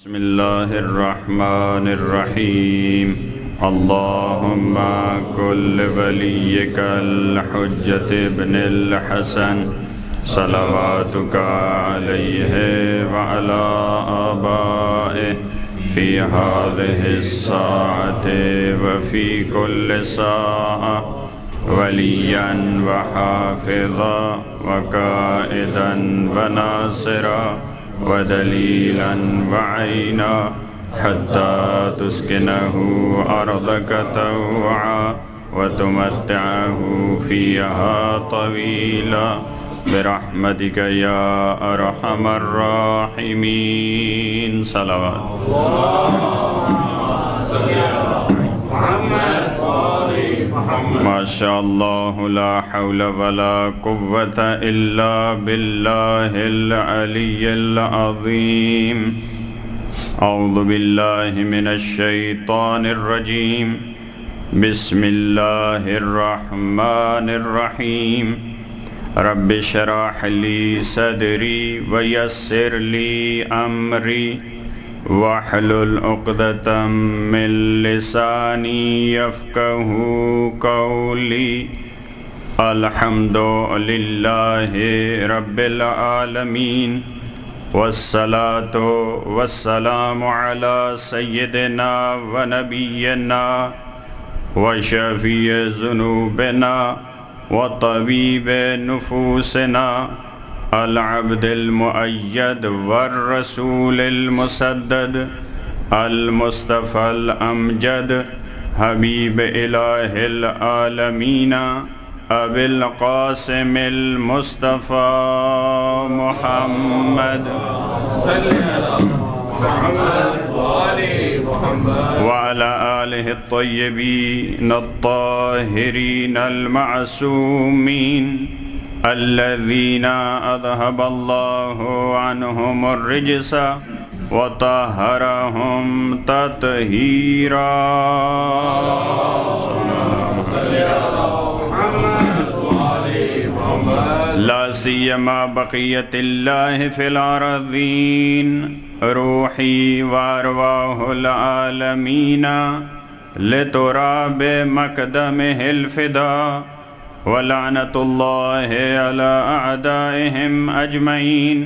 بسم اللہ الرحمن الرحیم اللہم کل ولیک الحجۃ ابن الحسن صلواتک علیہ وعلی آبائہ فی ہذہ الساعۃ وفی کل ساعہ ولیاً وحافظا وقائدا وناصرا ودلیلا وعینا حتی تسکنہ ارضک طوعا وتمتعہ فیہا طویلا برحمتک یا ارحم الراحمین صلوات ماشاء اللہ لا حول ولا قوة الا باللہ العلی العظیم اعوذ باللہ من الشیطان الرجیم بسم اللہ الرحمن الرحیم رب اشرح لی صدری ویسر لی امری واحلل عقدۃ من لسانی یفقہوا قولی الحمد للہ رب العالمین والصلاة والسلام علی سیدنا و نبینا وشفیع ذنوبنا وطبیب نفوسنا العبد المؤید والرسول المسدد المصطفى الامجد حبیب الہ العالمین ابی القاسم المصطفى محمد وعلى آلہ الطیبین الطاہرین المعصومین الذین اذهب اللہ عنہم الرجس وطہرہم تطہیرا لا سیما بقیت اللہ فی الارضین روحی وارواح العالمین لتراب مقدمہ الفدا ولعنت اللہ علی اعدائہم اجمعین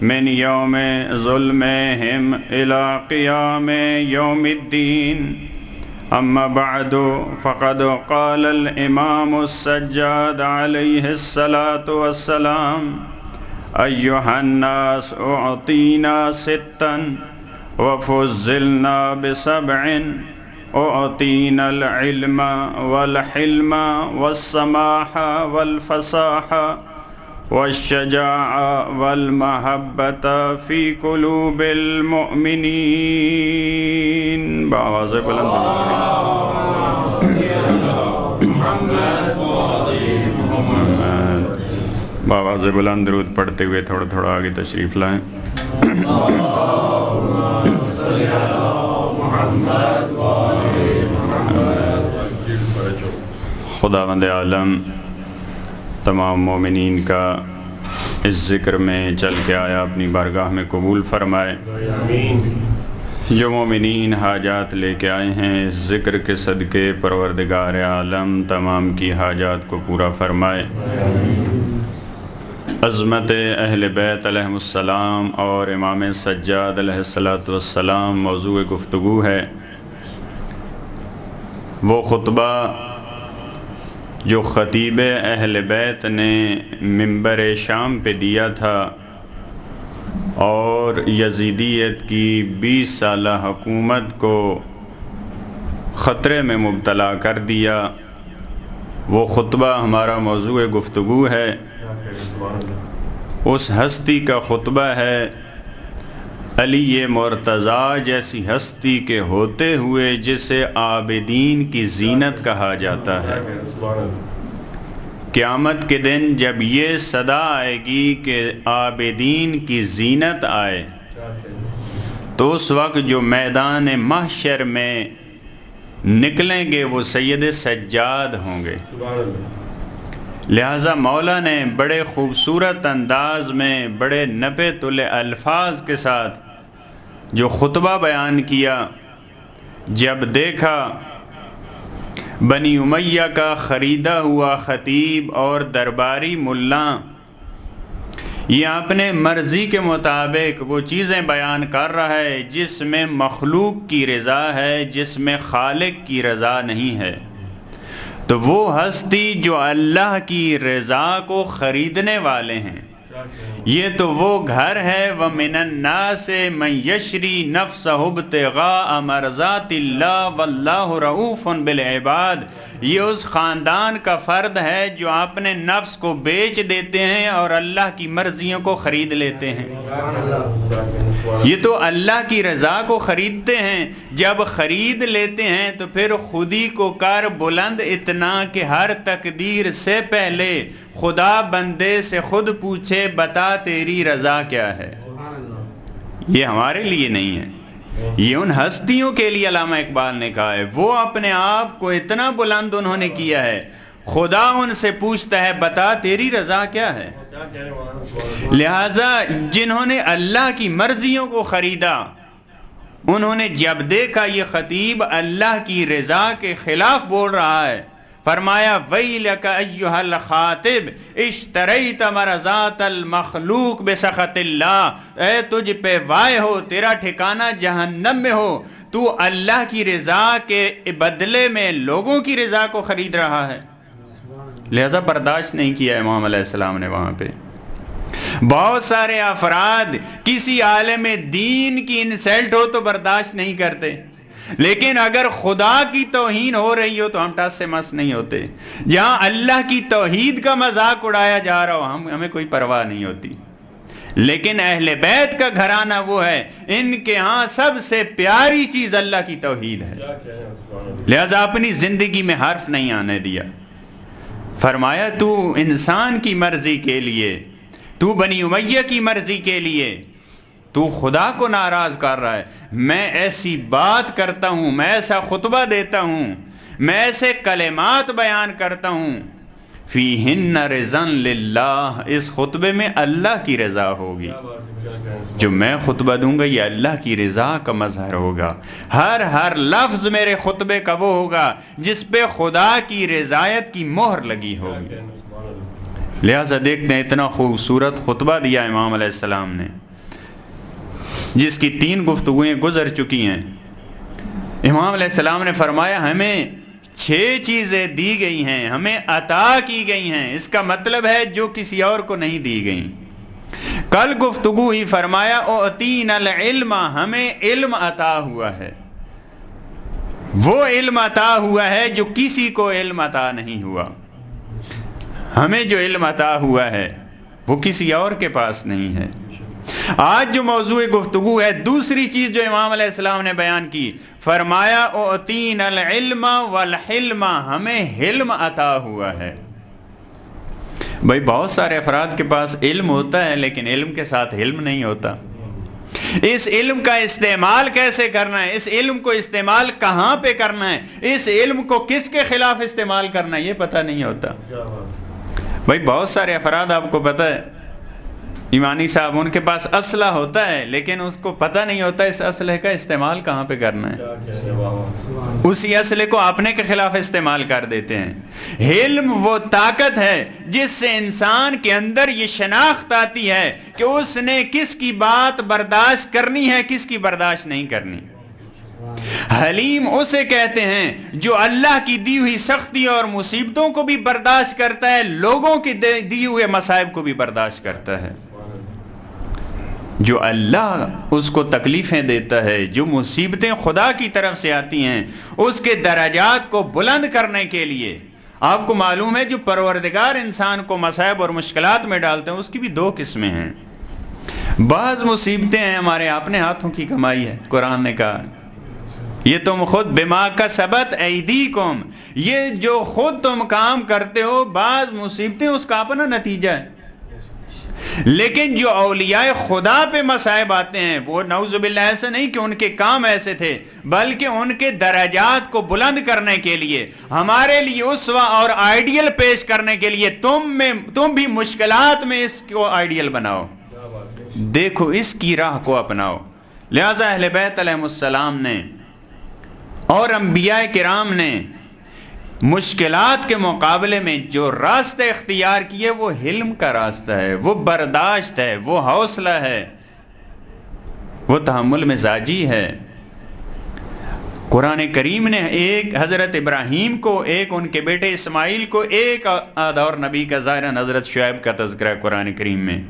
من یوم ظلمہم الی قیام یوم الدین اما بعد فقد قال الامام السجاد علیہ الصلاة والسلام ایہا الناس اعطینا ستا وفضلنا بسبع اعطینا العلم والحلم والسماح والفصاح والشجاع والمحبت فی قلوب المؤمنین بآواز بلند بآواز بلند درود پڑھتے ہوئے تھوڑا تھوڑا آگے تشریف لائیں خداوند عالم تمام مومنین کا اس ذکر میں چل کے آیا اپنی بارگاہ میں قبول فرمائے جو مومنین حاجات لے کے آئے ہیں اس ذکر کے صدقے پروردگار عالم تمام کی حاجات کو پورا فرمائے عظمت اہل بیت علیہم السلام اور امام سجاد علیہ السلام موضوع گفتگو ہے وہ خطبہ جو خطیب اہل بیت نے منبر شام پہ دیا تھا اور یزیدیت کی 20 سالہ حکومت کو خطرے میں مبتلا کر دیا وہ خطبہ ہمارا موضوع گفتگو ہے اس ہستی کا خطبہ ہے علی مرتضیٰ جیسی ہستی کے ہوتے ہوئے جسے عابدین کی زینت کہا جاتا ہے قیامت کے دن جب یہ صدا آئے گی کہ عابدین کی زینت آئے تو اس وقت جو میدان محشر میں نکلیں گے وہ سید سجاد ہوں گے لہٰذا مولا نے بڑے خوبصورت انداز میں بڑے نپے تلے الفاظ کے ساتھ جو خطبہ بیان کیا جب دیکھا بنی امیہ کا خریدا ہوا خطیب اور درباری ملا یہ اپنے مرضی کے مطابق وہ چیزیں بیان کر رہا ہے جس میں مخلوق کی رضا ہے، جس میں خالق کی رضا نہیں ہے، تو وہ ہستی جو اللہ کی رضا کو خریدنے والے ہیں، یہ تو وہ گھر ہے وَمِنَ النَّاسِ مَن يَشْرِي نَفْسَهُ ابْتِغَاءَ مَرْضَاتِ اللَّهِ وَاللَّهُ رَءُوفٌ بِالْعِبَادِ، یہ اس خاندان کا فرد ہے جو اپنے نفس کو بیچ دیتے ہیں اور اللہ کی مرضیوں کو خرید لیتے ہیں۔ یہ تو اللہ کی رضا کو خریدتے ہیں، جب خرید لیتے ہیں تو پھر خودی کو کر بلند اتنا کہ ہر تقدیر سے پہلے خدا بندے سے خود پوچھے بتا تیری رضا کیا ہے۔ یہ ہمارے لیے نہیں ہے، یہ ان ہستیوں کے لیے علامہ اقبال نے کہا ہے، وہ اپنے آپ کو اتنا بلند انہوں نے کیا ہے، خدا ان سے پوچھتا ہے بتا تیری رضا کیا ہے۔ لہٰذا جنہوں نے اللہ کی مرضیوں کو خریدا، انہوں نے جب دیکھا یہ خطیب اللہ کی رضا کے خلاف بول رہا ہے، فرمایا وَيْلَكَ أَيُّهَا الْخَاطِبُ اشْتَرَيْتَ مَرْضَاتَ الْمَخْلُوقِ بِسَخَطِ اللَّهِ، اے تجھ پہ وائے ہو، تیرا ٹھکانہ جہنم میں ہو، تو اللہ کی رضا کے بدلے میں لوگوں کی رضا کو خرید رہا ہے۔ لہذا برداشت نہیں کیا امام علیہ السلام نے وہاں پہ۔ بہت سارے افراد کسی عالم دین کی انسلٹ ہو تو برداشت نہیں کرتے، لیکن اگر خدا کی توہین ہو رہی ہو تو ہم ٹس سے مس نہیں ہوتے۔ جہاں اللہ کی توحید کا مذاق اڑایا جا رہا ہو ہمیں کوئی پرواہ نہیں ہوتی، لیکن اہل بیت کا گھرانہ وہ ہے ان کے ہاں سب سے پیاری چیز اللہ کی توحید ہے، لہذا اپنی زندگی میں حرف نہیں آنے دیا۔ فرمایا تو انسان کی مرضی کے لیے، تو بنی امیہ کی مرضی کے لیے تو خدا کو ناراض کر رہا ہے، میں ایسی بات کرتا ہوں، میں ایسا خطبہ دیتا ہوں، میں ایسے کلمات بیان کرتا ہوں فیہن رضا للہ، اس خطبے میں اللہ کی رضا ہوگی، جو میں خطبہ دوں گا یہ اللہ کی رضا کا مظہر ہوگا، ہر لفظ میرے خطبے کا وہ ہوگا جس پہ خدا کی رضایت کی مہر لگی ہوگی۔ لہٰذا دیکھتے ہیں اتنا خوبصورت خطبہ دیا امام علیہ السلام نے، جس کی 3 گفتگویں گزر چکی ہیں۔ امام علیہ السلام نے فرمایا ہمیں 6 چیزیں دی گئی ہیں، ہمیں عطا کی گئی ہیں، اس کا مطلب ہے جو کسی اور کو نہیں دی گئیں۔ کل گفتگو ہی فرمایا اعطینا العلم، ہمیں علم عطا ہوا ہے، وہ علم عطا ہوا ہے جو کسی کو علم عطا نہیں ہوا، ہمیں جو علم عطا ہوا ہے وہ کسی اور کے پاس نہیں ہے۔ آج جو موضوع گفتگو ہے، دوسری چیز جو امام علیہ السلام نے بیان کی، فرمایا اعطینا العلم والحلم، ہمیں حلم عطا ہوا ہے۔ بھائی بہت سارے افراد کے پاس علم ہوتا ہے لیکن علم کے ساتھ حلم نہیں ہوتا۔ اس علم کا استعمال کیسے کرنا ہے، اس علم کو استعمال کہاں پہ کرنا ہے، اس علم کو کس کے خلاف استعمال کرنا ہے، یہ پتہ نہیں ہوتا۔ بھائی بہت سارے افراد آپ کو پتہ ہے، ایمانی صاحب ان کے پاس اسلحہ ہوتا ہے لیکن اس کو پتہ نہیں ہوتا اس اسلحے کا استعمال کہاں پہ کرنا ہے، اسی اسلحے کو اپنے کے خلاف استعمال کر دیتے ہیں۔ علم وہ طاقت ہے جس سے انسان کے اندر یہ شناخت آتی ہے کہ اس نے کس کی بات برداشت کرنی ہے، کس کی برداشت نہیں کرنی۔ حلیم اسے کہتے ہیں جو اللہ کی دی ہوئی سختی اور مصیبتوں کو بھی برداشت کرتا ہے، لوگوں کی دی ہوئے مصائب کو بھی برداشت کرتا ہے۔ جو اللہ اس کو تکلیفیں دیتا ہے، جو مصیبتیں خدا کی طرف سے آتی ہیں، اس کے درجات کو بلند کرنے کے لیے، آپ کو معلوم ہے جو پروردگار انسان کو مصائب اور مشکلات میں ڈالتے ہیں اس کی بھی 2 قسمیں ہیں۔ بعض مصیبتیں ہیں ہمارے اپنے ہاتھوں کی کمائی ہے، قرآن نے کہا یہ تم خود بما کسبت ایدیکم، یہ جو خود تم کام کرتے ہو، بعض مصیبتیں اس کا اپنا نتیجہ ہے۔ لیکن جو اولیاء خدا پہ مصائب آتے ہیں وہ نعوذ باللہ ایسا نہیں کہ ان کے کام ایسے تھے، بلکہ ان کے درجات کو بلند کرنے کے لیے، ہمارے لیے اسوہ اور آئیڈیل پیش کرنے کے لیے تم بھی مشکلات میں اس کو آئیڈیل بناؤ، دیکھو اس کی راہ کو اپناؤ، لہذا اہل بیت علیہ السلام نے اور انبیاء کرام نے مشکلات کے مقابلے میں جو راستہ اختیار کیے وہ حلم کا راستہ ہے، وہ برداشت ہے، وہ حوصلہ ہے، وہ تحمل مزاجی ہے۔ قرآن کریم نے ایک حضرت ابراہیم کو، ایک ان کے بیٹے اسماعیل کو، ایک اور نبی کا ظاہراً حضرت شعیب کا تذکرہ قرآن کریم میں،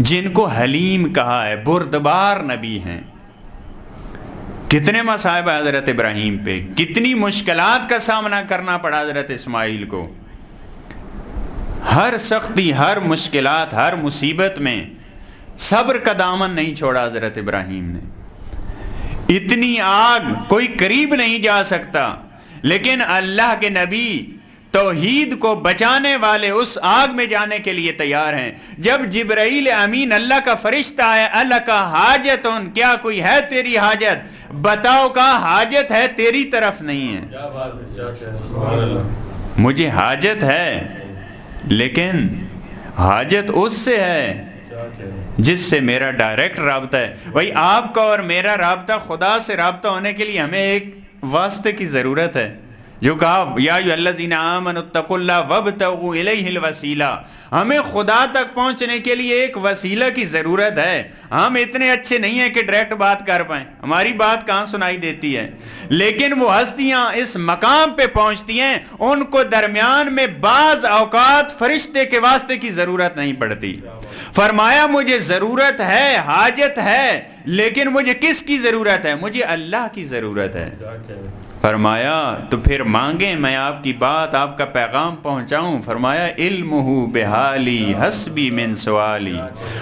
جن کو حلیم کہا ہے، بردبار نبی ہیں۔ کتنے مصائب حضرت ابراہیم پہ، کتنی مشکلات کا سامنا کرنا پڑا حضرت اسماعیل کو، ہر سختی، ہر مشکلات، ہر مصیبت میں صبر کا دامن نہیں چھوڑا حضرت ابراہیم نے۔ اتنی آگ کوئی قریب نہیں جا سکتا، لیکن اللہ کے نبی توحید کو بچانے والے اس آگ میں جانے کے لیے تیار ہیں۔ جب جبرائیل امین اللہ کا فرشتہ ہے، اللہ کا حاجت ان، کیا کوئی ہے تیری حاجت؟ بتاؤ کا حاجت ہے تیری طرف نہیں ہے، مجھے حاجت ہے، لیکن حاجت اس سے ہے جس سے میرا ڈائریکٹ رابطہ ہے۔ وہی آپ کا اور میرا رابطہ خدا سے رابطہ ہونے کے لیے ہمیں ایک واسطے کی ضرورت ہے، جو کہا یا ایھا الذین آمنوا اتقوا اللہ وابتغوا الیہ الوسیلہ، ہمیں خدا تک پہنچنے کے لیے ایک وسیلہ کی ضرورت ہے۔ ہم اتنے اچھے نہیں ہیں کہ ڈائریکٹ بات کر پائیں، ہماری بات کہاں سنائی دیتی ہے، لیکن وہ ہستیاں اس مقام پہ پہنچتی ہیں، ان کو درمیان میں بعض اوقات فرشتے کے واسطے کی ضرورت نہیں پڑتی۔ فرمایا مجھے ضرورت ہے، حاجت ہے، لیکن مجھے کس کی ضرورت ہے؟ مجھے اللہ کی ضرورت ہے۔ فرمایا تو پھر مانگیں، میں آپ کی بات، آپ کا پیغام پہنچاؤں۔ فرمایا علمہ بحالی حسبی من سوالی،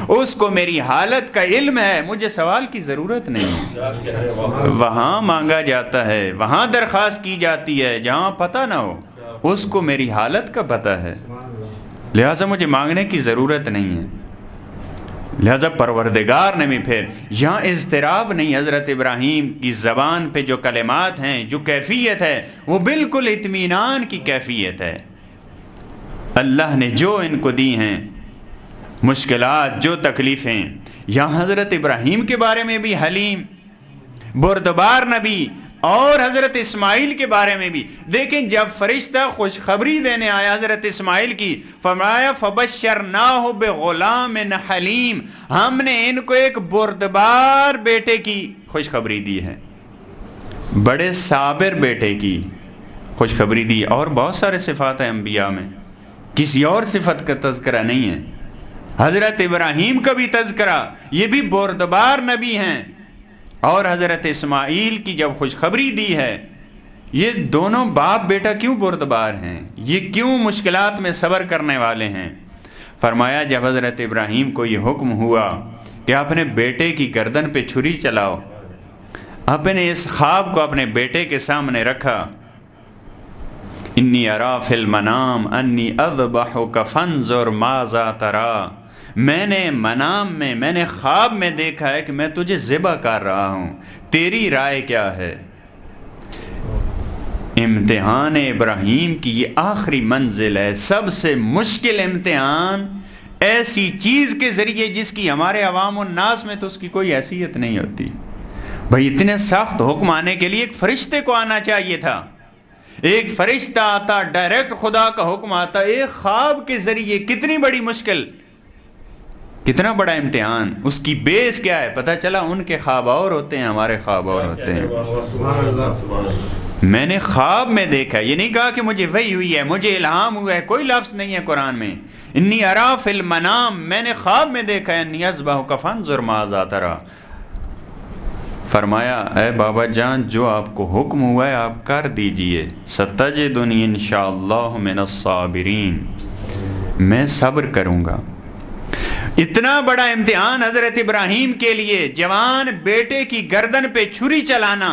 اس کو میری حالت کا علم ہے، مجھے سوال کی ضرورت نہیں۔ وہاں مانگا جاتا ہے، وہاں درخواست کی جاتی ہے جہاں پتہ نہ ہو، اس کو میری حالت کا پتہ ہے، لہٰذا مجھے مانگنے کی ضرورت نہیں ہے۔ لہذا پروردگار نے بھی پھر یہاں اضطراب نہیں، حضرت ابراہیم کی زبان پہ جو کلمات ہیں، جو کیفیت ہے، وہ بالکل اطمینان کی کیفیت ہے۔ اللہ نے جو ان کو دی ہیں مشکلات، جو تکلیفیں، یہاں حضرت ابراہیم کے بارے میں بھی حلیم، بردبار نبی، اور حضرت اسماعیل کے بارے میں بھی دیکھیں، جب فرشتہ خوشخبری دینے آیا حضرت اسماعیل کی، فرمایا فبشرناہ بغلام حلیم، ہم نے ان کو ایک بردبار بیٹے کی خوشخبری دی ہے، بڑے صابر بیٹے کی خوشخبری دی۔ اور بہت سارے صفات ہیں انبیاء میں، کسی اور صفت کا تذکرہ نہیں ہے۔ حضرت ابراہیم کا بھی تذکرہ، یہ بھی بردبار نبی ہیں، اور حضرت اسماعیل کی جب خوشخبری دی ہے، یہ دونوں باپ بیٹا کیوں بردبار ہیں، یہ کیوں مشکلات میں صبر کرنے والے ہیں؟ فرمایا جب حضرت ابراہیم کو یہ حکم ہوا کہ اپنے بیٹے کی گردن پہ چھری چلاؤ، اپنے اس خواب کو اپنے بیٹے کے سامنے رکھا، انی ارا فی المنام انی اذبحک فانظر ماذا تری، میں نے منام میں، میں نے خواب میں دیکھا ہے کہ میں تجھے ذبح کر رہا ہوں، تیری رائے کیا ہے؟ امتحان ابراہیم کی یہ آخری منزل ہے، سب سے مشکل امتحان، ایسی چیز کے ذریعے جس کی ہمارے عوام الناس میں تو اس کی کوئی حیثیت نہیں ہوتی۔ بھائی اتنے سخت حکم آنے کے لیے ایک فرشتے کو آنا چاہیے تھا، ایک فرشتہ آتا، ڈائریکٹ خدا کا حکم آتا، ایک خواب کے ذریعے، کتنی بڑی مشکل، کتنا بڑا امتحان، اس کی بیس کیا ہے؟ پتہ چلا ان کے خواب اور ہوتے ہیں، ہمارے خواب اور ہوتے ہیں۔ میں نے خواب میں دیکھا، یہ نہیں کہا کہ مجھے وحی ہوئی ہے، مجھے الہام ہوا ہے، کوئی لفظ نہیں ہے قرآن میں، انی ارا فی المنام، میں نے خواب میں دیکھا ہے، انی اذبحک فانظر ماذا تری۔ فرمایا اے بابا جان، جو آپ کو حکم ہوا ہے آپ کر دیجئے، ستجدنی انشاءاللہ من الصابرین، میں صبر کروں گا۔ اتنا بڑا امتحان حضرت ابراہیم کے لیے، جوان بیٹے کی گردن پہ چھری چلانا،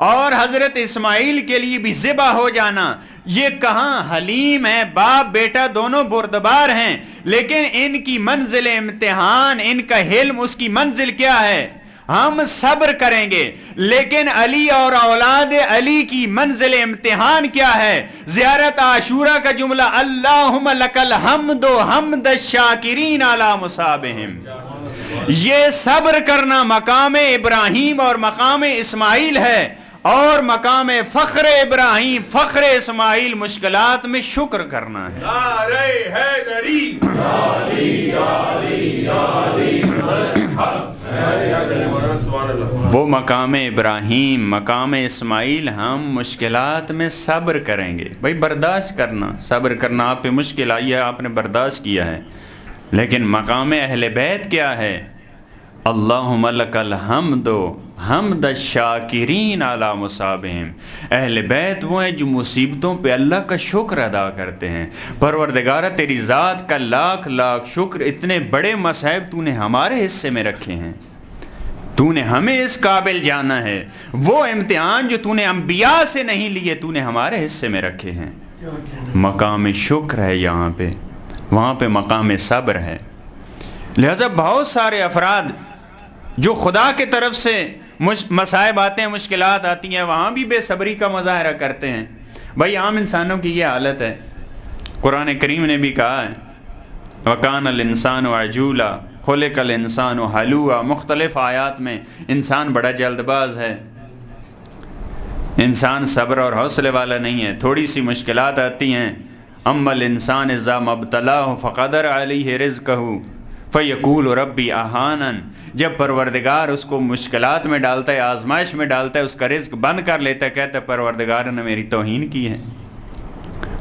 اور حضرت اسماعیل کے لیے بھی ذبح ہو جانا، یہ کہاں حلیم ہے، باپ بیٹا دونوں بردبار ہیں، لیکن ان کی منزل امتحان، ان کا حلم، اس کی منزل کیا ہے؟ ہم صبر کریں گے، لیکن علی اور اولاد علی کی منزل امتحان کیا ہے؟ زیارت عاشورہ کا جملہ، اللہم لک الحمد حمد الشاکرین علی مصابہم، یہ صبر کرنا مقام ابراہیم اور مقام اسماعیل ہے، اور مقام فخر ابراہیم فخر اسماعیل مشکلات میں شکر کرنا ہے۔ نعرہ حیدری، وہ مقام ابراہیم مقام اسماعیل ہم مشکلات میں صبر کریں گے۔ بھائی برداشت کرنا، صبر کرنا آپ پہ مشکل آئی ہے، آپ نے برداشت کیا ہے، لیکن مقام اہل بیت کیا ہے؟ اللہم لک الحمد حمد الشاکرین علی مصابہم۔ اہل بیت وہ ہیں جو مصیبتوں پہ اللہ کا شکر ادا کرتے ہیں۔ پروردگارہ تیری ذات کا لاکھ لاکھ شکر، اتنے بڑے مصائب تو نے ہمارے حصے میں رکھے ہیں، تو نے ہمیں اس قابل جانا ہے، وہ امتحان جو تو نے انبیاء سے نہیں لیے تو نے ہمارے حصے میں رکھے ہیں۔ مقام شکر ہے یہاں پہ، وہاں پہ مقام صبر ہے۔ لہذا بہت سارے افراد جو خدا کے طرف سے مصائب آتے ہیں، مشکلات آتی ہیں، وہاں بھی بے صبری کا مظاہرہ کرتے ہیں۔ بھائی عام انسانوں کی یہ حالت ہے، قرآن کریم نے بھی کہا ہے وَقَانَ الْإِنسَانُ عَجُولًا خُلِقَ الْإِنسَانُ حَلُوًا۔ مختلف آیات میں انسان بڑا جلد باز ہے، انسان صبر اور حوصلے والا نہیں ہے، تھوڑی سی مشکلات آتی ہیں اَمَّا الْإِنسَانُ إِذَا مَا ابْتَلَاهُ فَقَدَرَ عَلَيْهِ رِزْقَهُ فَيَقُولُ رَبِّي أَهَانَنِ۔ جب پروردگار اس کو مشکلات میں ڈالتا ہے، آزمائش میں ڈالتا ہے، اس کا رزق بند کر لیتا ہے، کہتا ہے پروردگار نے میری توہین کی ہے۔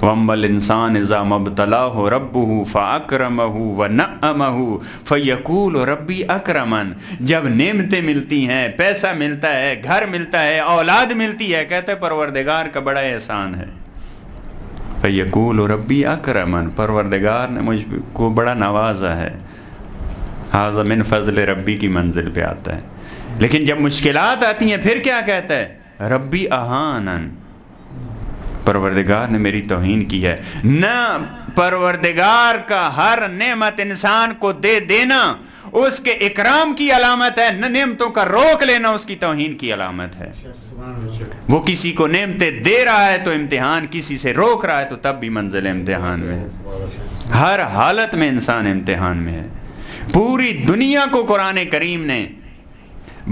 وَأَمَّا الْإِنسَانُ إِذَا مَا ابْتَلَاهُ رَبُّهُ فَأَكْرَمَهُ وَنَعَّمَهُ فَيَقُولُ رَبِّي أَكْرَمَنِ۔ جب نعمتیں ملتی ہیں، پیسہ ملتا ہے، گھر ملتا ہے، اولاد ملتی ہے، کہتا ہے پروردگار کا بڑا احسان ہے۔ فَيَقُولُ رَبِّي أَكْرَمَنِ، پروردگار نے مجھ کو بڑا نوازا ہے۔ ھذا من فضل ربی کی منزل پہ آتا ہے۔ لیکن جب مشکلات آتی ہیں پھر کیا کہتا ہے؟ ربی اہانن، پروردگار نے میری توہین کی ہے۔ نہ پروردگار کا ہر نعمت انسان کو دے دینا اس کے اکرام کی علامت ہے، نہ نعمتوں کا روک لینا اس کی توہین کی علامت ہے۔ وہ کسی کو نعمتیں دے رہا ہے تو امتحان، کسی سے روک رہا ہے تو تب بھی منزل امتحان میں ہے۔ ہر حالت میں انسان امتحان میں ہے۔ پوری دنیا کو قرآن کریم نے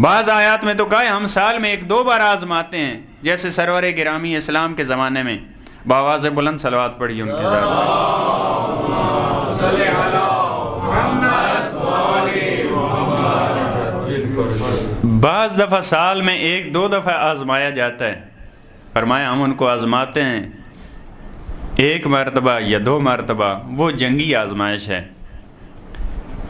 بعض آیات میں تو کہا ہے ہم سال میں 1-2 بار آزماتے ہیں، جیسے سرور گرامی اسلام کے زمانے میں بآواز بلند صلوات پڑھی ان کے ساتھ۔ بعض دفعہ سال میں 1-2 دفعہ آزمایا جاتا ہے، فرمایا ہم ان کو آزماتے ہیں 1 مرتبہ یا 2 مرتبہ، وہ جنگی آزمائش ہے۔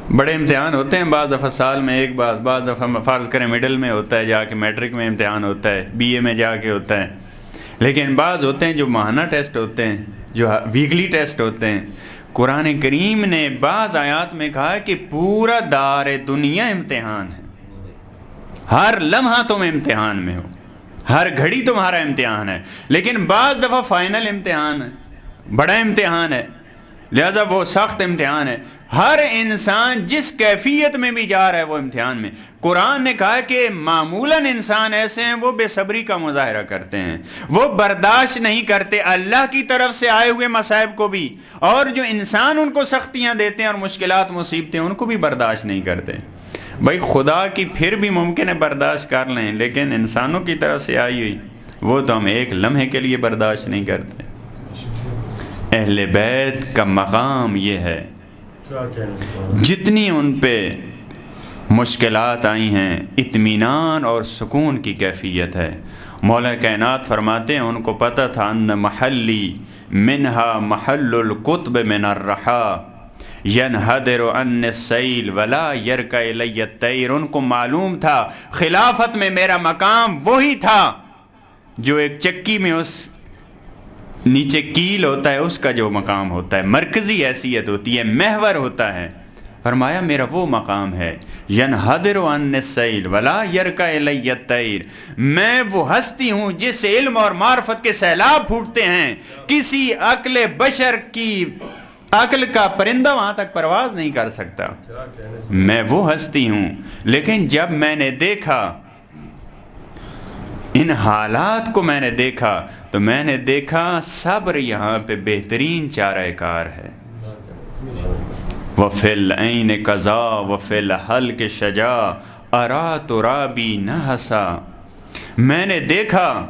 بڑے امتحان ہوتے ہیں بعض دفعہ سال میں 1 بار، بعض دفعہ فرض کریں مڈل میں ہوتا ہے، جا کے میٹرک میں امتحان ہوتا ہے، بی اے میں جا کے ہوتا ہے، لیکن بعض ہوتے ہیں جو ماہانہ ٹیسٹ ہوتے ہیں، جو ویکلی ٹیسٹ ہوتے ہیں۔ قرآن کریم نے بعض آیات میں کہا کہ پورا دار دنیا امتحان ہے، ہر لمحہ تم امتحان میں ہو، ہر گھڑی تمہارا امتحان ہے، لیکن بعض دفعہ فائنل امتحان ہے، بڑا امتحان ہے، لہذا وہ سخت امتحان ہے۔ ہر انسان جس کیفیت میں بھی جا رہا ہے وہ امتحان میں۔ قرآن نے کہا کہ معمولاً انسان ایسے ہیں وہ بے صبری کا مظاہرہ کرتے ہیں، وہ برداشت نہیں کرتے اللہ کی طرف سے آئے ہوئے مصائب کو بھی، اور جو انسان ان کو سختیاں دیتے ہیں اور مشکلات مصیبتیں ان کو بھی برداشت نہیں کرتے۔ بھائی خدا کی پھر بھی ممکن ہے برداشت کر لیں، لیکن انسانوں کی طرف سے آئی ہوئی وہ تو ہم 1 لمحے کے لیے برداشت نہیں کرتے۔ اہل بیت کا مقام یہ ہے، جتنی ان پہ مشکلات آئی ہیں اطمینان اور سکون کی کیفیت ہے۔ مولا کائنات فرماتے ہیں ان کو پتہ تھا ان محلی منہا محل القطب من الرحا ینحدر عن السیل ولا یرکع الی الطیر۔ ان کو معلوم تھا خلافت میں میرا مقام وہی تھا جو ایک چکی میں اس نیچے کیل ہوتا ہے اس کا جو مقام ہوتا ہے، مرکزی حیثیت ہوتی ہے، محور ہوتا ہے۔ فرمایا میرا وہ مقام ہے ینحدر عن السیل ولا یرکع الی الطیر، میں وہ ہستی ہوں جس سے علم اور معرفت کے سیلاب پھوٹتے ہیں، کسی عقل بشر کی عقل کا پرندہ وہاں تک پرواز نہیں کر سکتا، میں وہ ہستی ہوں۔ لیکن جب میں نے دیکھا ان حالات کو، میں نے دیکھا تو میں نے دیکھا صبر یہاں پہ بہترین چارہ کار ہے۔ وفی العین قضا وفی الحلق شجا ارا ترابی نحسا، میں نے دیکھا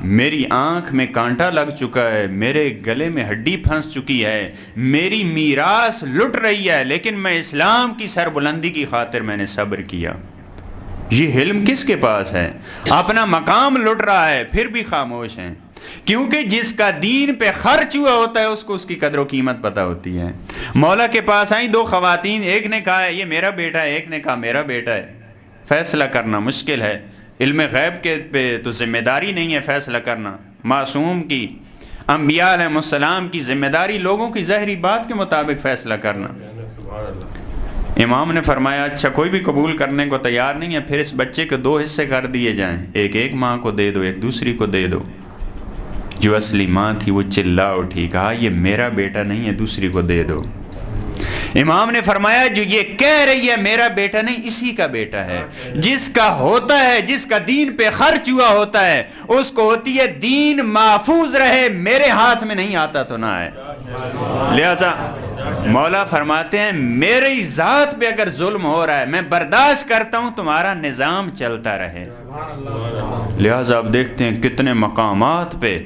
میری آنکھ میں کانٹا لگ چکا ہے، میرے گلے میں ہڈی پھنس چکی ہے، میری میراث لٹ رہی ہے، لیکن میں اسلام کی سربلندی کی خاطر میں نے صبر کیا۔ یہ علم کس کے پاس ہے؟ اپنا مقام لٹ رہا ہے پھر بھی خاموش ہیں، کیونکہ جس کا دین پہ خرچ ہوا ہوتا ہے اس کو اس کی قدر و قیمت پتہ ہوتی ہے۔ مولا کے پاس آئیں دو خواتین، ایک نے کہا یہ میرا بیٹا ہے، ایک نے کہا میرا بیٹا ہے۔ فیصلہ کرنا مشکل ہے، علم غیب کے پہ تو ذمہ داری نہیں ہے فیصلہ کرنا، معصوم کی، انبیاء علیہ السلام کی ذمہ داری لوگوں کی ظاہری بات کے مطابق فیصلہ کرنا۔ امام نے فرمایا اچھا کوئی بھی قبول کرنے کو تیار نہیں ہے، پھر اس بچے کے دو حصے کر دیے جائیں، ایک ماں کو دے دو، ایک دوسری کو دے دو۔ جو اصلی ماں تھی وہ چلا اٹھی، کہا یہ میرا بیٹا نہیں ہے، دوسری کو دے دو۔ امام نے فرمایا جو یہ کہہ رہی ہے میرا بیٹا نہیں، اسی کا بیٹا ہے، جس کا ہوتا ہے، جس کا دین پہ خرچ ہوا ہوتا ہے اس کو ہوتی ہے دین محفوظ رہے، میرے ہاتھ میں نہیں آتا تو نہ آئے۔ لہذا مولا فرماتے ہیں میری ذات پہ اگر ظلم ہو رہا ہے میں برداشت کرتا ہوں، تمہارا نظام چلتا رہے۔ لہذا آپ دیکھتے ہیں کتنے مقامات پہ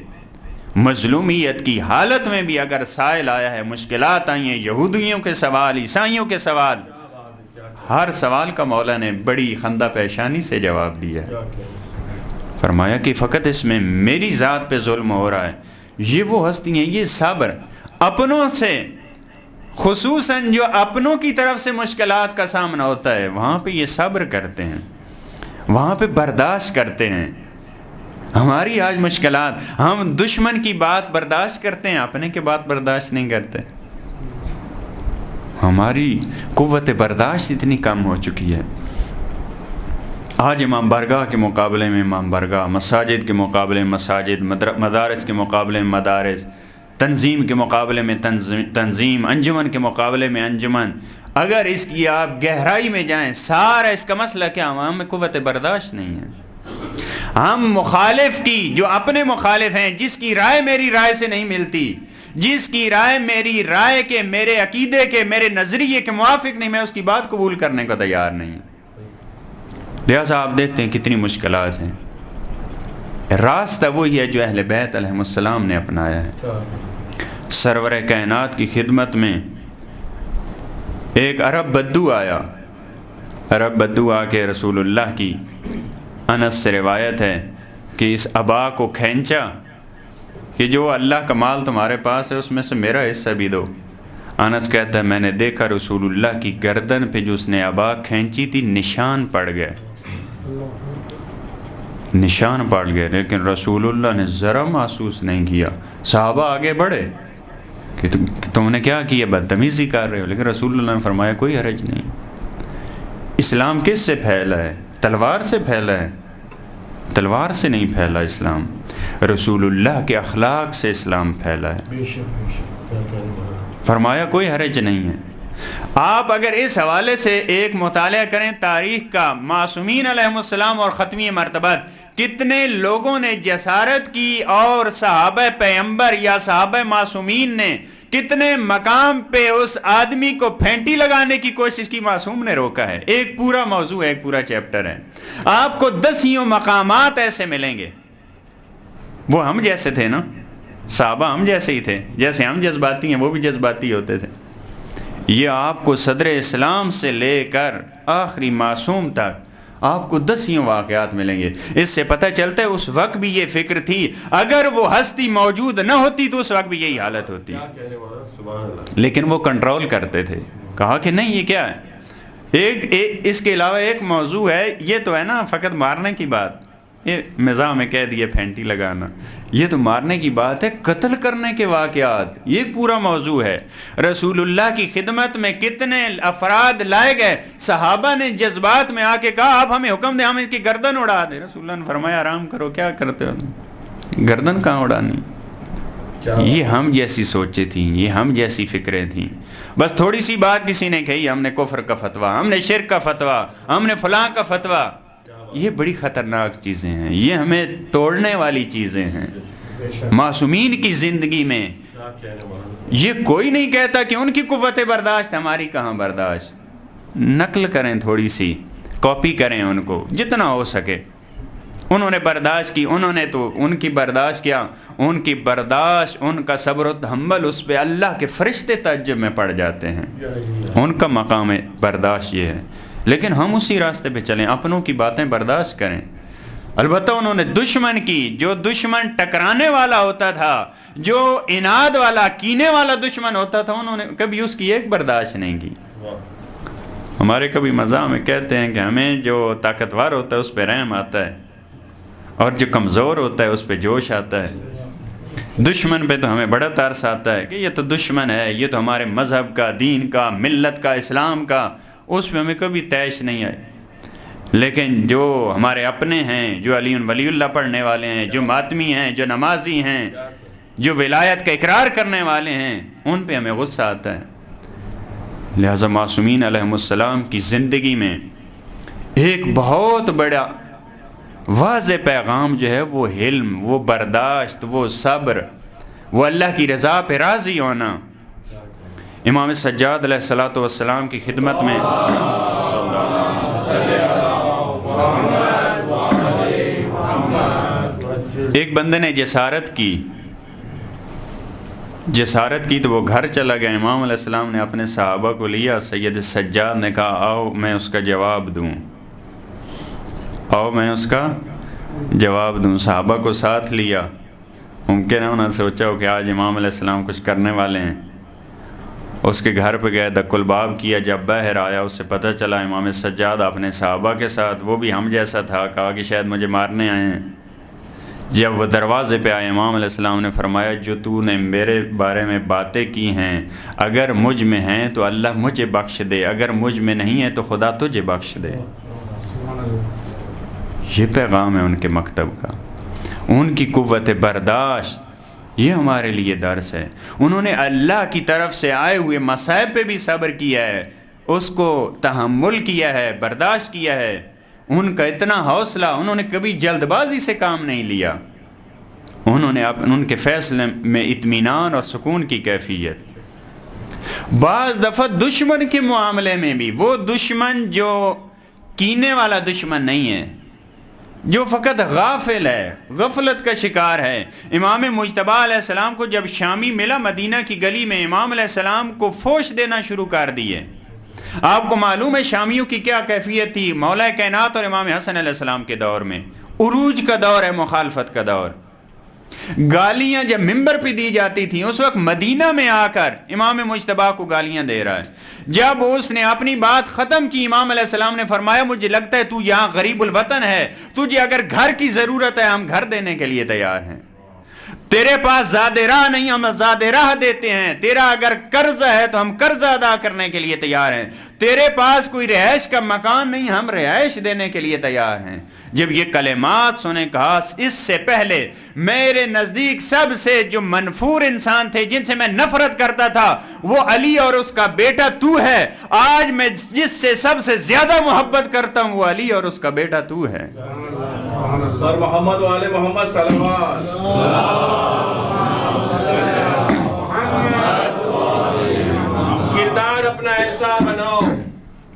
مظلومیت کی حالت میں بھی اگر سائل آیا ہے، مشکلات آئی ہیں، یہودیوں کے سوال، عیسائیوں کے سوال، ہر سوال کا مولا نے بڑی خندہ پیشانی سے جواب دیا ہے۔ فرمایا کہ فقط اس میں میری ذات پہ ظلم ہو رہا ہے، یہ وہ ہستی ہیں، یہ صبر اپنوں سے، خصوصاً جو اپنوں کی طرف سے مشکلات کا سامنا ہوتا ہے وہاں پہ یہ صبر کرتے ہیں، وہاں پہ برداشت کرتے ہیں۔ ہماری آج مشکلات، ہم دشمن کی بات برداشت کرتے ہیں، اپنے کے بات برداشت نہیں کرتے۔ ہماری قوت برداشت اتنی کم ہو چکی ہے۔ آج امام بارگاہ کے مقابلے میں امام بارگاہ، مساجد کے مقابلے میں مساجد، مدارس کے مقابلے میں مدارس، تنظیم کے مقابلے میں تنظیم، انجمن کے مقابلے میں انجمن، اگر اس کی آپ گہرائی میں جائیں سارا اس کا مسئلہ کیا، ہم میں قوت برداشت نہیں ہے۔ ہم مخالف کی، جو اپنے مخالف ہیں، جس کی رائے میری رائے سے نہیں ملتی، جس کی رائے میری رائے کے، میرے عقیدے کے، میرے نظریے کے موافق نہیں، میں اس کی بات قبول کرنے کو تیار نہیں۔ لہذا آپ دیکھتے ہیں کتنی مشکلات ہیں۔ راستہ وہی ہے جو اہل بیت علیہ السلام نے اپنایا ہے۔ سرور کائنات کی خدمت میں ایک عرب بدو آیا، عرب بدو آ کے رسول اللہ کی، انس سے روایت ہے کہ اس ابا کو کھینچا کہ جو اللہ کا مال تمہارے پاس ہے اس میں سے میرا حصہ بھی دو۔ انس کہتا ہے میں نے دیکھا رسول اللہ کی گردن پہ جو اس نے ابا کھینچی تھی نشان پڑ گئے، نشان پڑ گئے، لیکن رسول اللہ نے ذرا محسوس نہیں کیا۔ صحابہ آگے بڑھے کہ تم نے کیا کیا، بدتمیزی کر رہے ہو، لیکن رسول اللہ نے فرمایا کوئی حرج نہیں۔ اسلام کس سے پھیلا ہے؟ تلوار سے پھیلا ہے؟ تلوار سے نہیں پھیلا اسلام، رسول اللہ کے اخلاق سے اسلام پھیلا ہے۔ فرمایا کوئی حرج نہیں ہے۔ آپ اگر اس حوالے سے ایک مطالعہ کریں تاریخ کا، معصومین علیہ السلام اور ختمی مرتبت، کتنے لوگوں نے جسارت کی اور صحابہ پیغمبر یا صحابہ معصومین نے کتنے مقام پہ اس آدمی کو پھینٹی لگانے کی کوشش کی، معصوم نے روکا ہے۔ ایک پورا موضوع ہے، ایک پورا چیپٹر ہے، آپ کو 10 مقامات ایسے ملیں گے۔ وہ ہم جیسے تھے نا، صحابہ ہم جیسے ہی تھے، جیسے ہم جذباتی ہیں وہ بھی جذباتی ہوتے تھے۔ یہ آپ کو صدر اسلام سے لے کر آخری معصوم تک آپ کو 10 واقعات ملیں گے۔ اس سے پتہ چلتا ہے اس وقت بھی یہ فکر تھی، اگر وہ ہستی موجود نہ ہوتی تو اس وقت بھی یہی حالت ہوتی، لیکن وہ کنٹرول کرتے تھے۔ کہا کہ نہیں یہ کیا ہے، اس کے علاوہ ایک موضوع ہے، یہ تو ہے نا فقط مارنے کی بات، یہ مزاح میں کہہ دیے پھینٹی لگانا، یہ تو مارنے کی بات ہے، قتل کرنے کے واقعات یہ پورا موضوع ہے۔ رسول اللہ کی خدمت میں کتنے افراد لائے گئے، صحابہ نے جذبات میں آ کے کہا آپ ہمیں حکم دیں ہم اس کی گردن اڑا دیں، رسول اللہ نے فرمایا آرام کرو، کیا کرتے ہو تم، گردن کہاں اڑانی۔ یہ ہم جیسی سوچیں تھیں، یہ ہم جیسی فکریں تھیں، بس تھوڑی سی بات کسی نے کہی ہم نے کفر کا فتویٰ، ہم نے شرک کا فتویٰ، ہم نے فلاں کا فتویٰ۔ یہ بڑی خطرناک چیزیں ہیں، یہ ہمیں توڑنے والی چیزیں ہیں۔ معصومین کی زندگی میں یہ کوئی نہیں کہتا کہ ان کی قوت برداشت ہماری کہاں برداشت. نقل کریں تھوڑی سی, کاپی کریں ان کو جتنا ہو سکے. انہوں نے برداشت کی, انہوں نے تو ان کی برداشت کیا, ان کی برداشت, ان کا صبر و تحمل, اس پہ اللہ کے فرشتے تعجب میں پڑ جاتے ہیں. ان کا مقام برداشت یہ ہے. لیکن ہم اسی راستے پہ چلیں, اپنوں کی باتیں برداشت کریں. البتہ انہوں نے دشمن کی, جو دشمن ٹکرانے والا ہوتا تھا, جو اناد والا کینے والا دشمن ہوتا تھا, انہوں نے کبھی اس کی ایک برداشت نہیں کی. ہمارے کبھی مزاح میں کہتے ہیں کہ ہمیں جو طاقتور ہوتا ہے اس پہ رحم آتا ہے, اور جو کمزور ہوتا ہے اس پہ جوش آتا ہے. دشمن پہ تو ہمیں بڑا ترس آتا ہے کہ یہ تو دشمن ہے, یہ تو ہمارے مذہب کا, دین کا, ملت کا, اسلام کا, اس پہ ہمیں کبھی تیش نہیں آئے. لیکن جو ہمارے اپنے ہیں, جو علی ولی اللہ پڑھنے والے ہیں, جو ماتمی ہیں, جو نمازی ہیں, جو ولایت کا اقرار کرنے والے ہیں, ان پہ ہمیں غصہ آتا ہے. لہٰذا معصومین علیہم السلام کی زندگی میں ایک بہت بڑا واضح پیغام جو ہے وہ حلم, وہ برداشت, وہ صبر, وہ اللہ کی رضا پہ راضی ہونا. امام سجاد علیہ الصلوۃ والسلام کی خدمت میں ایک بندے نے جسارت کی تو وہ گھر چلا گیا. امام علیہ السلام نے اپنے صحابہ کو لیا, سید سجاد نے کہا آؤ میں اس کا جواب دوں, صحابہ کو ساتھ لیا. ممکن ہے انہوں نے سوچا ہو کہ آج امام علیہ السلام کچھ کرنے والے ہیں. اس کے گھر پہ گئے, دق الباب کیا. جب باہر آیا اسے پتہ چلا امام سجاد اپنے صحابہ کے ساتھ, وہ بھی ہم جیسا تھا. کہا کہ شاید مجھے مارنے آئے ہیں. جب وہ دروازے پہ آئے, امام علیہ السلام نے فرمایا جو تو نے میرے بارے میں باتیں کی ہیں, اگر مجھ میں ہیں تو اللہ مجھے بخش دے, اگر مجھ میں نہیں ہے تو خدا تجھے بخش دے. یہ پیغام ہے ان کے مکتب کا, ان کی قوت برداشت. یہ ہمارے لیے درس ہے. انہوں نے اللہ کی طرف سے آئے ہوئے مصائب پہ بھی صبر کیا ہے, اس کو تحمل کیا ہے, برداشت کیا ہے. ان کا اتنا حوصلہ, انہوں نے کبھی جلد بازی سے کام نہیں لیا. انہوں نے ان کے فیصلے میں اطمینان اور سکون کی کیفیت. بعض دفعہ دشمن کے معاملے میں بھی, وہ دشمن جو کینے والا دشمن نہیں ہے, جو فقط غافل ہے, غفلت کا شکار ہے. امام مجتبیٰ علیہ السلام کو جب شامی ملا مدینہ کی گلی میں, امام علیہ السلام کو فوش دینا شروع کر دیے. آپ کو معلوم ہے شامیوں کی کیا کیفیت تھی. مولا کائنات اور امام حسن علیہ السلام کے دور میں عروج کا دور ہے, مخالفت کا دور. گالیاں جب ممبر پہ دی جاتی تھیں, اس وقت مدینہ میں آ کر امام مجتبیٰ کو گالیاں دے رہا ہے. جب اس نے اپنی بات ختم کی, امام علیہ السلام نے فرمایا مجھے لگتا ہے تو یہاں غریب الوطن ہے, تجھے اگر گھر کی ضرورت ہے ہم گھر دینے کے لیے تیار ہیں. تیرے پاس زاد راہ نہیں, ہم زاد راہ دیتے ہیں. تیرا اگر قرض ہے تو ہم قرض ادا کرنے کے لیے تیار ہیں. تیرے پاس کوئی رہائش کا مکان نہیں, ہم رہائش دینے کے لیے تیار ہیں. جب یہ کلمات سنے, کہا اس سے پہلے میرے نزدیک سب سے جو منفور انسان تھے, جن سے میں نفرت کرتا تھا, وہ علی اور اس کا بیٹا تو ہے. آج میں جس سے سب سے زیادہ محبت کرتا ہوں وہ علی اور اس کا بیٹا تو ہے. سر محمد والے محمد صلوات.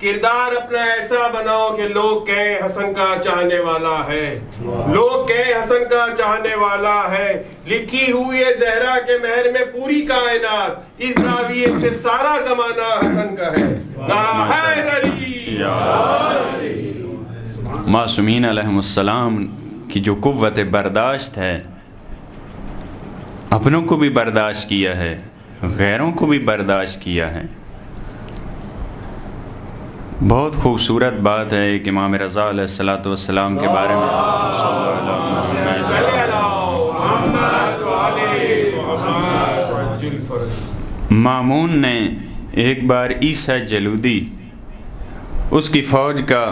کردار اپنا ایسا بناؤ کہ لوگ کہیں حسن کا چاہنے والا ہے, لوگ کہیں حسن کا چاہنے والا ہے. لکھی ہوئی ہے زہرا کے مہر میں پوری کائنات, اس زاویے سے سارا زمانہ حسن کا ہے. معصومین علیہم السلام کی جو قوت برداشت ہے, اپنوں کو بھی برداشت کیا ہے, غیروں کو بھی برداشت کیا ہے. بہت خوبصورت بات ہے کہ امام رضا علیہ الصلوۃ والسلام کے بارے میں مامون نے ایک بار عیسیٰ جلودی, اس کی فوج کا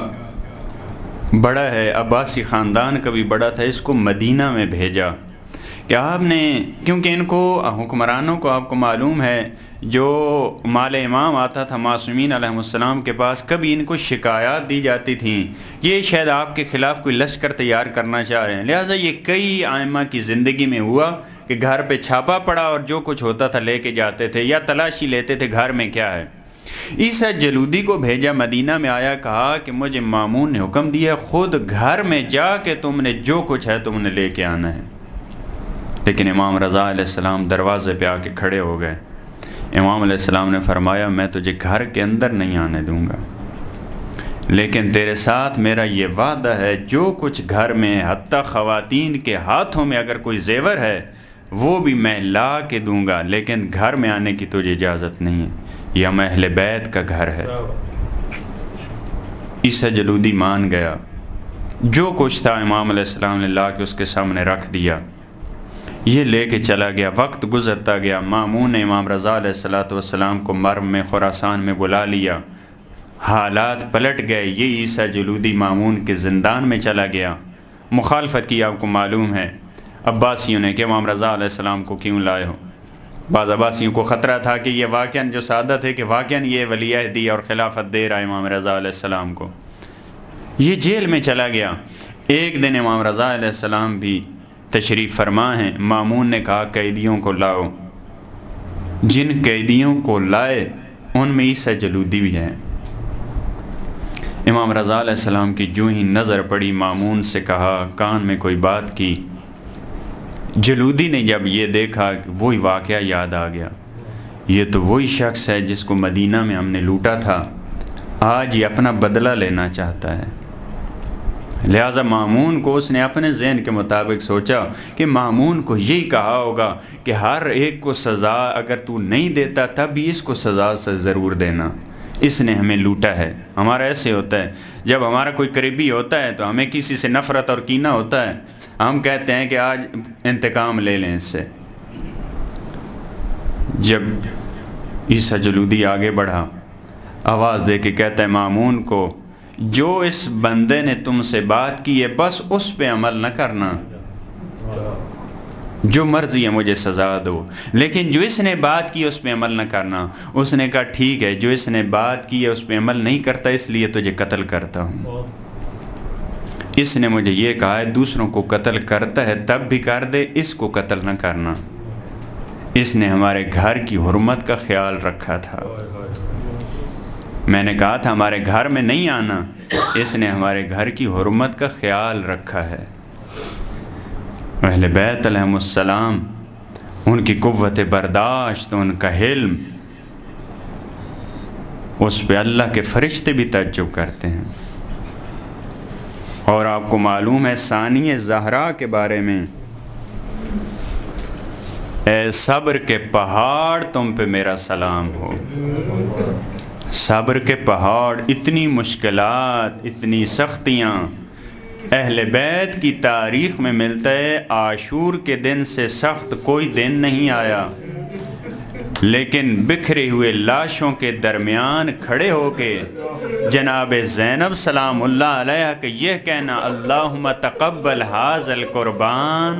بڑا ہے, عباسی خاندان کا بھی بڑا تھا, اس کو مدینہ میں بھیجا کہ آپ نے, کیونکہ ان کو حکمرانوں کو آپ کو معلوم ہے جو مال امام آتا تھا معصومین علیہ السلام کے پاس, کبھی ان کو شکایات دی جاتی تھیں یہ شاید آپ کے خلاف کوئی لشکر تیار کرنا چاہ رہے ہیں. لہٰذا یہ کئی ائمہ کی زندگی میں ہوا کہ گھر پہ چھاپا پڑا اور جو کچھ ہوتا تھا لے کے جاتے تھے یا تلاشی لیتے تھے گھر میں کیا ہے۔ عیسیٰ جلودی کو بھیجا، مدینہ میں آیا، کہا کہ مجھے مامون نے حکم دیا خود گھر میں جا کے تم نے جو کچھ ہے تم نے لے کے آنا ہے۔ لیکن امام رضا علیہ السلام دروازے پہ آ کے کھڑے ہو گئے۔ امام علیہ السلام نے فرمایا میں تجھے گھر کے اندر نہیں آنے دوں گا، لیکن تیرے ساتھ میرا یہ وعدہ ہے جو کچھ گھر میں حتیٰ خواتین کے ہاتھوں میں اگر کوئی زیور ہے وہ بھی میں لا کے دوں گا، لیکن گھر میں آنے کی تجھے اجازت نہیں ہے، یہ اہل بیت کا گھر ہے۔ عیسیٰ جلودی مان گیا، جو کچھ تھا امام علیہ السلام نے لا کے اس کے سامنے رکھ دیا، یہ لے کے چلا گیا۔ وقت گزرتا گیا، مامون نے امام رضا علیہ السلام کو مرو میں خراسان میں بلا لیا، حالات پلٹ گئے، یہ عیسیٰ جلودی مامون کے زندان میں چلا گیا۔ مخالفت کی آپ کو معلوم ہے عباسیوں نے کہ امام رضا علیہ السلام کو کیوں لائے ہو۔ بعض عباسیوں کو خطرہ تھا کہ یہ واقعاً جو سادہ تھے کہ واقعاً یہ ولی عہدی اور خلافت دے رہا ہے امام رضا علیہ السلام کو، یہ جیل میں چلا گیا۔ ایک دن امام رضا علیہ السلام بھی تشریف فرما ہیں، مامون نے کہا قیدیوں کو لاؤ۔ جن قیدیوں کو لائے ان میں عیسیٰ جلودی بھی ہیں۔ امام رضا علیہ السلام کی جو ہی نظر پڑی مامون سے کہا، کان میں کوئی بات کی۔ جلودی نے جب یہ دیکھا کہ وہی واقعہ یاد آ گیا، یہ تو وہی شخص ہے جس کو مدینہ میں ہم نے لوٹا تھا، آج یہ اپنا بدلہ لینا چاہتا ہے۔ لہٰذا مامون کو اس نے اپنے ذہن کے مطابق سوچا کہ مامون کو یہی کہا ہوگا کہ ہر ایک کو سزا اگر تو نہیں دیتا تب بھی اس کو سزا سے ضرور دینا، اس نے ہمیں لوٹا ہے۔ ہمارا ایسے ہوتا ہے، جب ہمارا کوئی قریبی ہوتا ہے تو ہمیں کسی سے نفرت اور کینہ ہوتا ہے، ہم کہتے ہیں کہ آج انتقام لے لیں اس سے۔ جب عیسیٰ جلودی آگے بڑھا، آواز دے کے کہتا ہے مامون کو، جو اس بندے نے تم سے بات کی ہے بس اس پہ عمل نہ کرنا، جو مرضی ہے مجھے سزا دو، لیکن جو اس نے بات کی اس پہ عمل نہ کرنا۔ اس نے کہا ٹھیک ہے، جو اس نے بات کی ہے اس پہ عمل نہیں کرتا اس لیے تجھے قتل کرتا ہوں۔ اس نے مجھے یہ کہا ہے دوسروں کو قتل کرتا ہے تب بھی کر دے، اس کو قتل نہ کرنا۔ اس نے ہمارے گھر کی حرمت کا خیال رکھا تھا، میں نے کہا تھا ہمارے گھر میں نہیں آنا، اس نے ہمارے گھر کی حرمت کا خیال رکھا ہے۔ اہل بیت علیہم السلام، ان کی قوت برداشت، ان کا حلم، اس پہ اللہ کے فرشتے بھی تعجب کرتے ہیں۔ اور آپ کو معلوم ہے ثانیہ زہرا کے بارے میں، اے صبر کے پہاڑ تم پہ میرا سلام ہو۔ صبر کے پہاڑ، اتنی مشکلات، اتنی سختیاں اہل بیت کی تاریخ میں ملتا ہے، عاشور کے دن سے سخت کوئی دن نہیں آیا، لیکن بکھرے ہوئے لاشوں کے درمیان کھڑے ہو کے جناب زینب سلام اللہ علیہ کا یہ کہنا، اللہم تقبل ھذا القربان،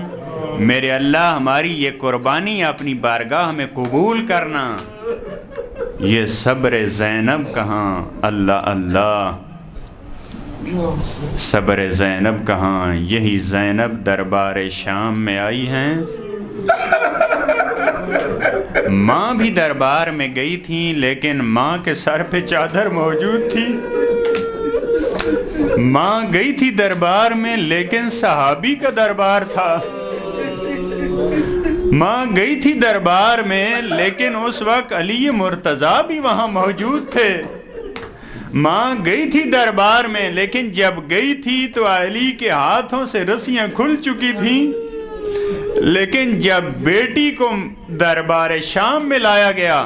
میرے اللہ ہماری یہ قربانی اپنی بارگاہ میں قبول کرنا، یہ صبر زینب کہاں؟ اللہ اللہ، صبر زینب کہاں؟ یہی زینب دربار شام میں آئی ہیں، ماں بھی دربار میں گئی تھی لیکن ماں کے سر پہ چادر موجود تھی، ماں گئی تھی دربار میں لیکن صحابی کا دربار تھا، ماں گئی تھی دربار میں لیکن اس وقت علی مرتضیٰ بھی وہاں موجود تھے، ماں گئی تھی دربار میں لیکن جب گئی تھی تو علی کے ہاتھوں سے رسیاں کھل چکی تھیں، لیکن جب بیٹی کو دربار شام میں لایا گیا،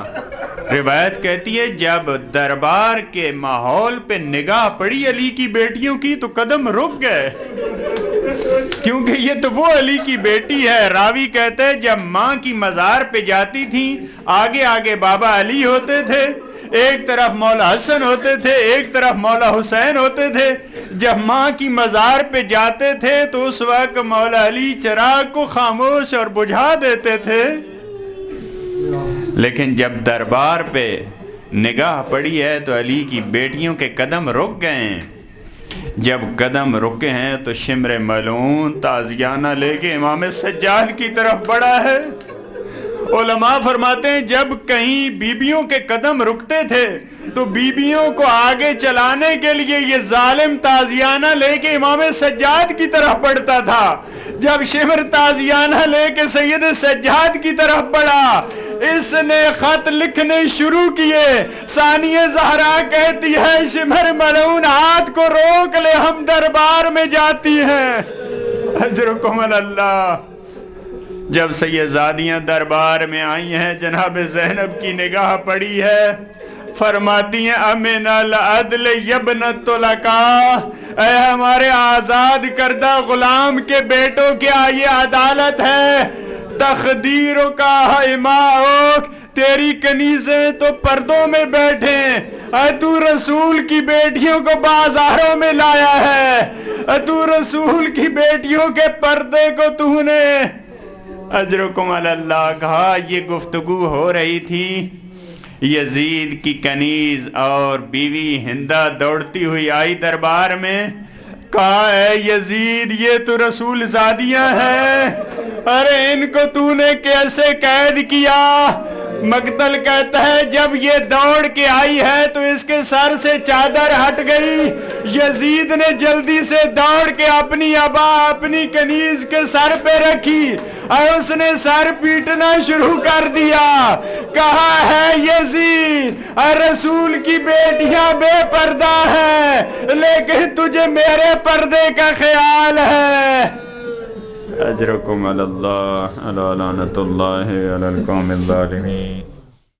روایت کہتی ہے جب دربار کے ماحول پہ نگاہ پڑی علی کی بیٹیوں کی تو قدم رک گئے، کیونکہ یہ تو وہ علی کی بیٹی ہے۔ راوی کہتے ہیں جب ماں کی مزار پہ جاتی تھی آگے آگے بابا علی ہوتے تھے، ایک طرف مولا حسن ہوتے تھے، ایک طرف مولا حسین ہوتے تھے، جب ماں کی مزار پہ جاتے تھے تو اس وقت مولا علی چراغ کو خاموش اور بجھا دیتے تھے، لیکن جب دربار پہ نگاہ پڑی ہے تو علی کی بیٹیوں کے قدم رک گئے ہیں۔ جب قدم رکے ہیں تو شمر ملعون تازیانہ لے کے امام سجاد کی طرف بڑھا ہے۔ علماء فرماتے ہیں جب کہیں بیبیوں کے قدم رکتے تھے تو بیبیوں کو آگے چلانے کے لیے یہ ظالم تازیانہ لے کے امام سجاد کی طرف بڑھتا تھا۔ جب شمر تازیانہ لے کے سید سجاد کی طرف بڑھا، اس نے خط لکھنے شروع کیے۔ ثانیہ زہرا کہتی ہے شمر ملعون ہاتھ کو روک لے، ہم دربار میں جاتی ہیں۔ اجرکم اللہ۔ جب سیدزادیاں دربار میں آئی ہیں، جناب زینب کی نگاہ پڑی ہے، فرماتی ہیں امن العدل یبنت لکا، اے ہمارے آزاد کردہ غلام کے بیٹوں، کیا یہ عدالت ہے؟ تخدیروں کا اماؤک، تیری کنیزیں تو پردوں میں بیٹھے، اے تو رسول کی بیٹیوں کو بازاروں میں لایا ہے، اے تو رسول کی بیٹیوں کے پردے کو تو نے اجرکم اللہ کہا۔ یہ گفتگو ہو رہی تھی، یزید کی کنیز اور بیوی ہندہ دوڑتی ہوئی آئی دربار میں، کہا اے یزید یہ تو رسول زادیاں ہیں، ارے ان کو تو نے کیسے قید کیا؟ مقتل کہتا ہے جب یہ دوڑ کے آئی ہے تو اس کے سر سے چادر ہٹ گئی، یزید نے جلدی سے دوڑ کے اپنی ابا اپنی کنیز کے سر پہ رکھی اور اس نے سر پیٹنا شروع کر دیا۔ کہا ہے یزید رسول کی بیٹیاں بے پردہ ہیں لیکن تجھے میرے پردے کا خیال ہے۔ اجرکم اللہ علی لعنت اللہ علی القوم الظالمین۔